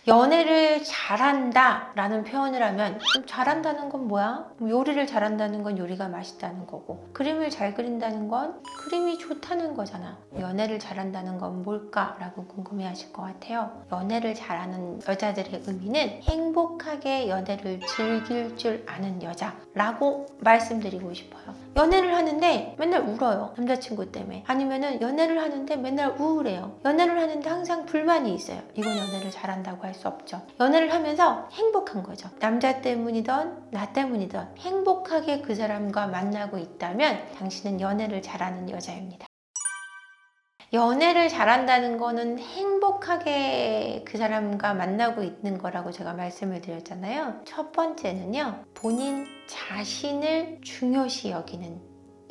연애를 잘한다 라는 표현을 하면 잘한다는 건 뭐야? 요리를 잘한다는 건 요리가 맛있다는 거고, 그림을 잘 그린다는 건 그림이 좋다는 거잖아. 연애를 잘한다는 건 뭘까? 라고 궁금해 하실 것 같아요. 연애를 잘하는 여자들의 의미는 행복하게 연애를 즐길 줄 아는 여자라고 말씀드리고 싶어요. 연애를 하는데 맨날 울어요, 남자친구 때문에. 아니면은 연애를 하는데 맨날 우울해요. 연애를 하는데 항상 불만이 있어요. 이건 연애를 잘한다고 할 수 없죠. 연애를 하면서 행복한 거죠. 남자 때문이든 나 때문이든 행복하게 그 사람과 만나고 있다면 당신은 연애를 잘하는 여자입니다. 연애를 잘한다는 거는 행복하게 그 사람과 만나고 있는 거라고 제가 말씀을 드렸잖아요. 첫 번째는요, 본인 자신을 중요시 여기는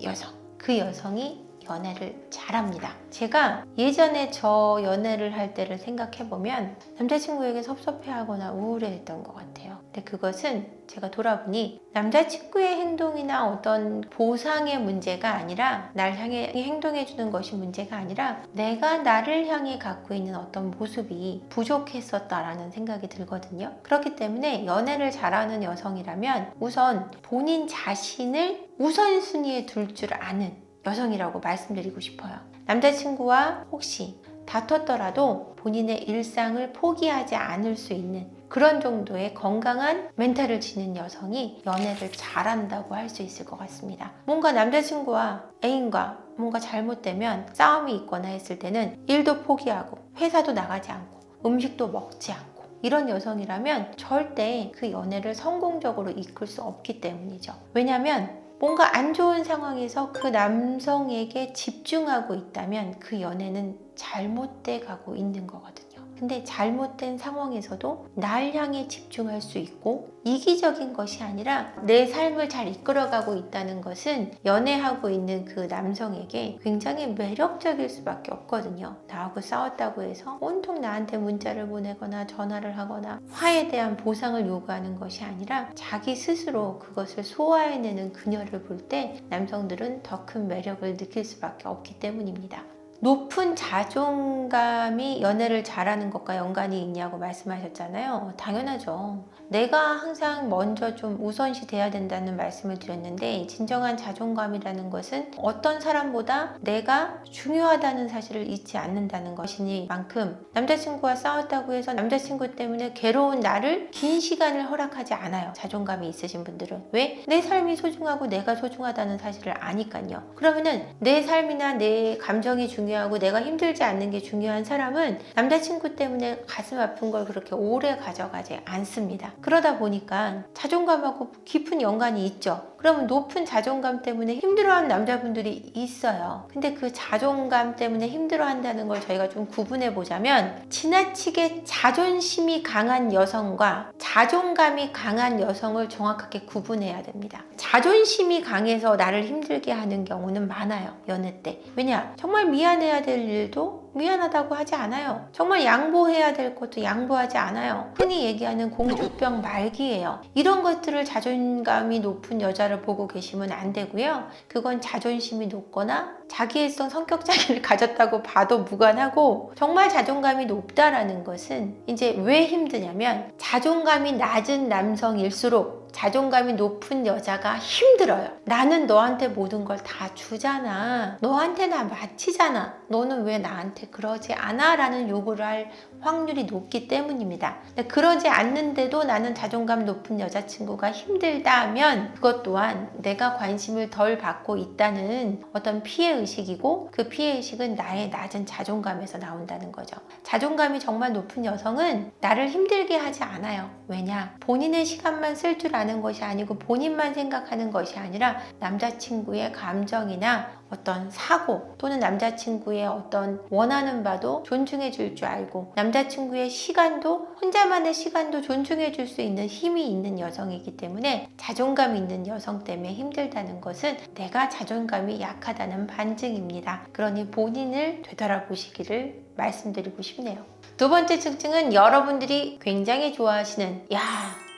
여성. 그 여성이 연애를 잘합니다. 제가 예전에 저 연애를 할 때를 생각해보면 남자친구에게 섭섭해하거나 우울해했던 것 같아요. 근데 그것은 제가 돌아보니 남자친구의 행동이나 어떤 보상의 문제가 아니라, 날 향해 행동해주는 것이 문제가 아니라 내가 나를 향해 갖고 있는 어떤 모습이 부족했었다라는 생각이 들거든요. 그렇기 때문에 연애를 잘하는 여성이라면 우선 본인 자신을 우선순위에 둘 줄 아는 여성이라고 말씀드리고 싶어요. 남자친구와 혹시 다퉜더라도 본인의 일상을 포기하지 않을 수 있는 그런 정도의 건강한 멘탈을 지닌 여성이 연애를 잘한다고 할 수 있을 것 같습니다. 뭔가 남자친구와 애인과 뭔가 잘못되면 싸움이 있거나 했을 때는 일도 포기하고 회사도 나가지 않고 음식도 먹지 않고, 이런 여성이라면 절대 그 연애를 성공적으로 이끌 수 없기 때문이죠. 왜냐하면 뭔가 안 좋은 상황에서 그 남성에게 집중하고 있다면 그 연애는 잘못돼 가고 있는 거거든요. 근데 잘못된 상황에서도 날 향해 집중할 수 있고 이기적인 것이 아니라 내 삶을 잘 이끌어가고 있다는 것은 연애하고 있는 그 남성에게 굉장히 매력적일 수밖에 없거든요. 나하고 싸웠다고 해서 온통 나한테 문자를 보내거나 전화를 하거나 화에 대한 보상을 요구하는 것이 아니라 자기 스스로 그것을 소화해내는 그녀를 볼 때 남성들은 더 큰 매력을 느낄 수밖에 없기 때문입니다. 높은 자존감이 연애를 잘하는 것과 연관이 있냐고 말씀하셨잖아요. 당연하죠. 내가 항상 먼저 좀 우선시 돼야 된다는 말씀을 드렸는데, 진정한 자존감이라는 것은 어떤 사람보다 내가 중요하다는 사실을 잊지 않는다는 것이니만큼, 남자친구와 싸웠다고 해서 남자친구 때문에 괴로운 나를 긴 시간을 허락하지 않아요. 자존감이 있으신 분들은. 왜? 내 삶이 소중하고 내가 소중하다는 사실을 아니까요. 그러면은 내 삶이나 내 감정이 중요하고 내가 힘들지 않는 게 중요한 사람은 남자친구 때문에 가슴 아픈 걸 그렇게 오래 가져가지 않습니다. 그러다 보니까 자존감하고 깊은 연관이 있죠. 그러면 높은 자존감 때문에 힘들어하는 남자분들이 있어요. 근데 그 자존감 때문에 힘들어한다는 걸 저희가 좀 구분해 보자면, 지나치게 자존심이 강한 여성과 자존감이 강한 여성을 정확하게 구분해야 됩니다. 자존심이 강해서 나를 힘들게 하는 경우는 많아요, 연애 때. 왜냐? 정말 미안해야 될 일도 미안하다고 하지 않아요. 정말 양보해야 될 것도 양보하지 않아요. 흔히 얘기하는 공주병 말기예요. 이런 것들을 자존감이 높은 여자를 보고 계시면 안 되고요. 그건 자존심이 높거나 자기애성 성격 장애를 가졌다고 봐도 무관하고, 정말 자존감이 높다라는 것은 이제 왜 힘드냐면, 자존감이 낮은 남성일수록 자존감이 높은 여자가 힘들어요. 나는 너한테 모든 걸 다 주잖아. 너한테 나 마치잖아. 너는 왜 나한테 그러지 않아? 라는 요구를 할 확률이 높기 때문입니다. 근데 그러지 않는데도 나는 자존감 높은 여자친구가 힘들다면 그것 또한 내가 관심을 덜 받고 있다는 어떤 피해의식이고, 그 피해의식은 나의 낮은 자존감에서 나온다는 거죠. 자존감이 정말 높은 여성은 나를 힘들게 하지 않아요. 왜냐? 본인의 시간만 쓸 줄 아는 것이 아니고 본인만 생각하는 것이 아니라 남자친구의 감정이나 어떤 사고 또는 남자친구의 어떤 원하는 바도 존중해 줄 줄 알고, 남자친구의 시간도, 혼자만의 시간도 존중해 줄 수 있는 힘이 있는 여성이기 때문에, 자존감이 있는 여성 때문에 힘들다는 것은 내가 자존감이 약하다는 반증입니다. 그러니 본인을 되돌아보시기를 말씀드리고 싶네요. 두 번째 특징은 여러분들이 굉장히 좋아하시는, 야,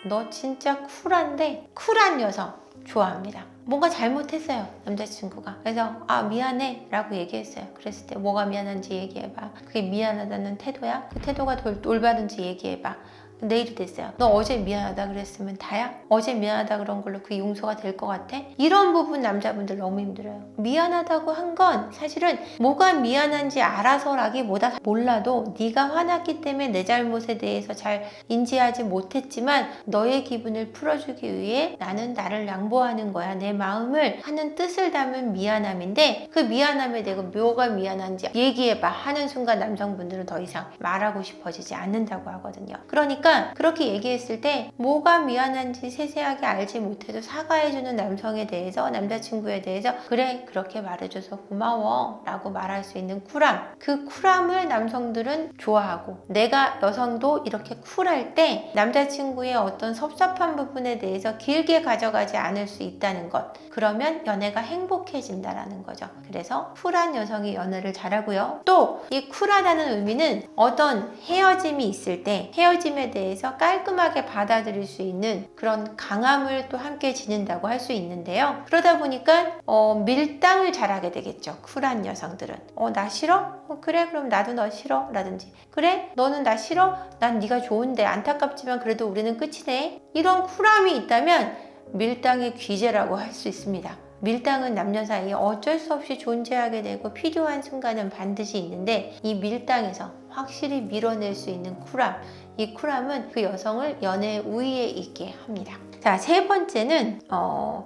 너 진짜 쿨한데 쿨한 여성 좋아합니다. 뭔가 잘못했어요, 남자친구가. 그래서 아 미안해 라고 얘기했어요. 그랬을 때 뭐가 미안한지 얘기해봐. 그게 미안하다는 태도야? 그 태도가 올바른지 얘기해봐. 내일이 됐어요. 너 어제 미안하다 그랬으면 다야? 어제 미안하다 그런 걸로 그 용서가 될 것 같아? 이런 부분 남자분들 너무 힘들어요. 미안하다고 한 건 사실은 뭐가 미안한지 알아서라기보다 몰라도 네가 화났기 때문에 내 잘못에 대해서 잘 인지하지 못했지만 너의 기분을 풀어주기 위해 나는 나를 양보하는 거야. 내 마음을 하는 뜻을 담은 미안함인데 그 미안함에 대해 뭐가 미안한지 얘기해봐 하는 순간 남성분들은 더 이상 말하고 싶어지지 않는다고 하거든요. 그러니까 그렇게 얘기했을 때 뭐가 미안한지 세세하게 알지 못해도 사과해주는 남성에 대해서, 남자친구에 대해서 그래 그렇게 말해줘서 고마워 라고 말할 수 있는 쿨함, 그 쿨함을 남성들은 좋아하고, 내가 여성도 이렇게 쿨할 때 남자친구의 어떤 섭섭한 부분에 대해서 길게 가져가지 않을 수 있다는 것, 그러면 연애가 행복해진다라는 거죠. 그래서 쿨한 여성이 연애를 잘하고요. 또 이 쿨하다는 의미는 어떤 헤어짐이 있을 때 헤어짐에 대해서 깔끔하게 받아들일 수 있는 그런 강함을 또 함께 지닌다고 할 수 있는데요. 그러다 보니까 밀당을 잘하게 되겠죠. 쿨한 여성들은 나 싫어? 그래 그럼 나도 너 싫어 라든지, 그래 너는 나 싫어? 난 네가 좋은데 안타깝지만 그래도 우리는 끝이네. 이런 쿨함이 있다면 밀당의 귀재라고 할 수 있습니다. 밀당은 남녀 사이에 어쩔 수 없이 존재하게 되고 필요한 순간은 반드시 있는데, 이 밀당에서 확실히 밀어낼 수 있는 쿨함, 이 쿨함은 그 여성을 연애 우위에 있게 합니다. 자, 세 번째는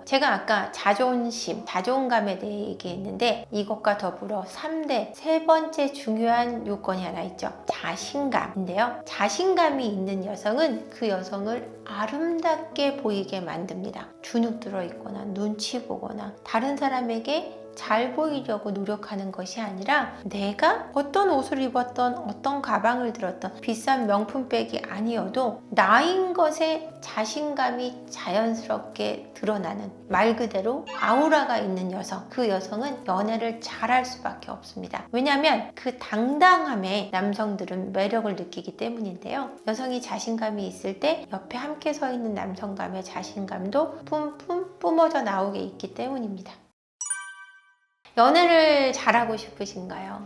제가 아까 자존심, 자존감에 대해 얘기했는데 이것과 더불어 3대 세 번째 중요한 요건이 하나 있죠. 자신감인데요. 자신감이 있는 여성은 그 여성을 아름답게 보이게 만듭니다. 주눅 들어있거나 눈치 보거나 다른 사람에게 잘 보이려고 노력하는 것이 아니라 내가 어떤 옷을 입었던 어떤 가방을 들었던 비싼 명품백이 아니어도 나인 것에 자신감이 자연스럽게 드러나는, 말 그대로 아우라가 있는 여성, 그 여성은 연애를 잘할 수밖에 없습니다. 왜냐하면 그 당당함에 남성들은 매력을 느끼기 때문인데요. 여성이 자신감이 있을 때 옆에 함께 서 있는 남성감의 자신감도 뿜뿜 뿜어져 나오게 있기 때문입니다. 연애를 잘하고 싶으신가요?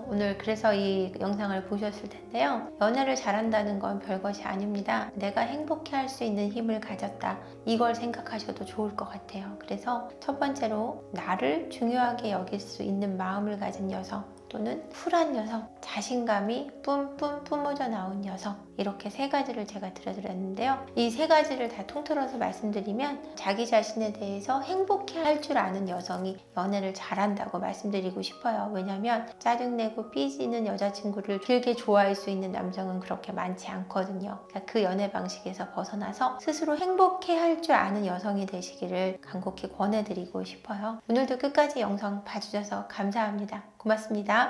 오늘 그래서 이 영상을 보셨을 텐데요. 연애를 잘한다는 건 별것이 아닙니다. 내가 행복해 할 수 있는 힘을 가졌다. 이걸 생각하셔도 좋을 것 같아요. 그래서 첫 번째로 나를 중요하게 여길 수 있는 마음을 가진 여성, 또는 쿨한 여성, 자신감이 뿜뿜 뿜어져 나온 여성, 이렇게 세 가지를 제가 들어드렸는데요. 이 세 가지를 다 통틀어서 말씀드리면 자기 자신에 대해서 행복해 할 줄 아는 여성이 연애를 잘한다고 말씀드리고 싶어요. 왜냐면 짜증내고 삐지는 여자친구를 길게 좋아할 수 있는 남성은 그렇게 많지 않거든요. 그러니까 그 연애 방식에서 벗어나서 스스로 행복해 할 줄 아는 여성이 되시기를 간곡히 권해드리고 싶어요. 오늘도 끝까지 영상 봐주셔서 감사합니다. 고맙습니다.